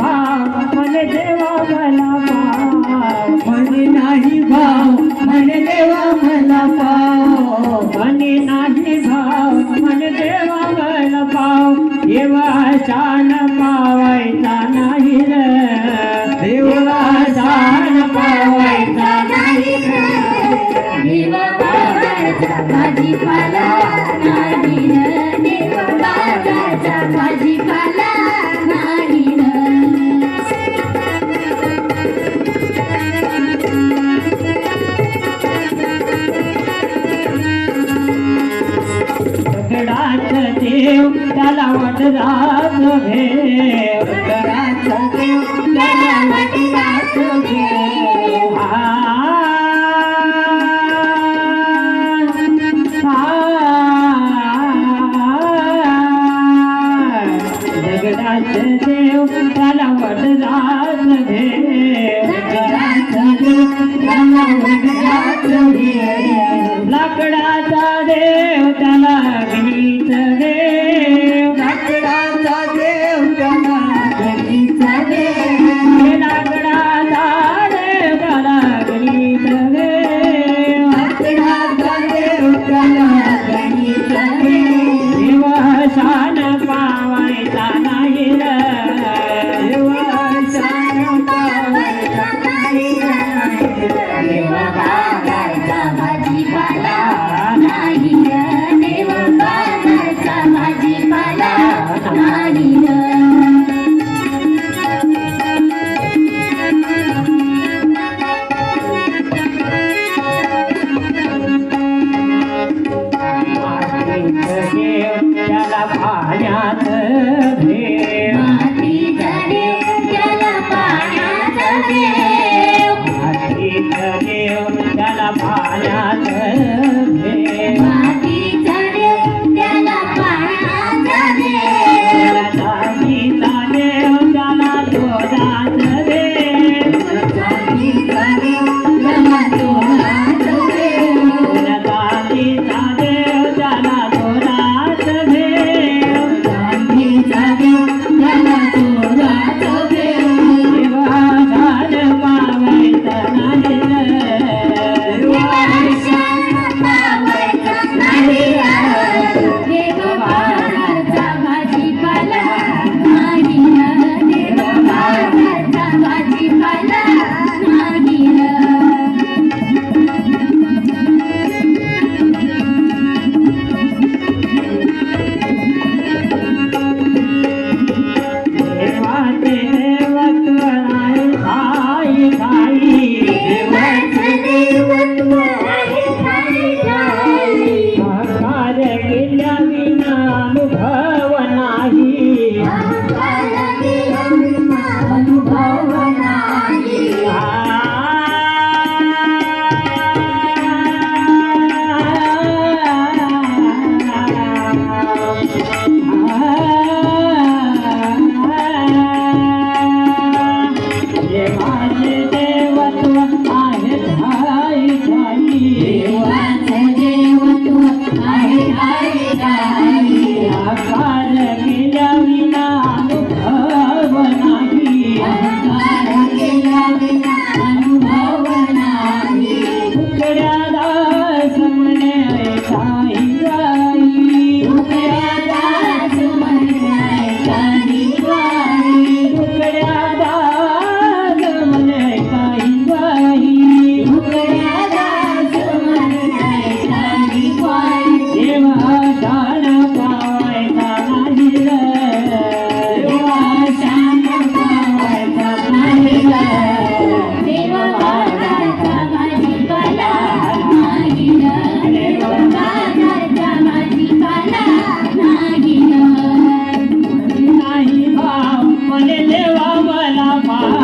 भाव म्हणे देवा मला पाव म्हणे नाही भाव म्हणे देवा मला पाव म्हणे नाही भाव म्हणे देवा मला पाव येवा शान पावायचा नाही रे देवा जाण पावायचा नाही देवा बाजारचा भाजीपाला नाही रे देवा बाजारचा भाजीपाला नाही दगडाच देव त्याला वडराच भेव दगडाच देव त्याला वडराच भेव दगडाच देव त्याला वडराच भेव दगडाच देव त्याला वडराच भेव लाकडाचा देव त्याला गणित देव लाकडाचा देव त्याला गणित देव लाकडाचा देव त्याला गणित देव लाकडाचा देव त्याला गणित देव देवा शान पावायचा नाही रे देवा शान पावायचा नाही देवा बाजारचा भाजीपाला नाही देवा बाजारचा भाजीपाला नाही देव त्याला पाण्यात भेव मातीचा देव त्याला पाण्याचा देव मातीचा देव त्याला पाण्यात भेव मातीचा देव त्याला पाण्याचा देव त्याला चांदीचा देव त्याला दोरात देव चांदीचा देव त्याला दोरात देव त्याला चांदीचा देव त्याला दोरात भेव चांदीचा देव त्याला दोरात देव देवा शान पावायचा नाही रे देवा शान पावायचा नाही देवा बाजारचा भाजीपाला नाही देवा बाजारचा भाजीपाला नाही देवाचे देवत्व नाही काही काही देवाचे देवत्व आहे काही काही साकार केल्या विना अनुभव नाही अनुभव नाही देवाचे देवत्व आहे ठाई ठाई देवाचे देवत्व आहे काही काही साकार केल्या विना अनुभव नाही अहंकार केला विना अनुभव नाही तुकड्या दास म्हणे ऐकाई गाई तुकड्या दास म्हणे काही काही तुकड्या दास म्हणे ऐकाई गाई तुकड्या दास म्हणे काही काही देवा शान पावायचा नाही रे देवा शान पावायचा नाही देवा बाजारचा भाजीपाला नाही देवा बाजारचा भाजीपाला नाही नाही भाव म्हणे देवा मला पाव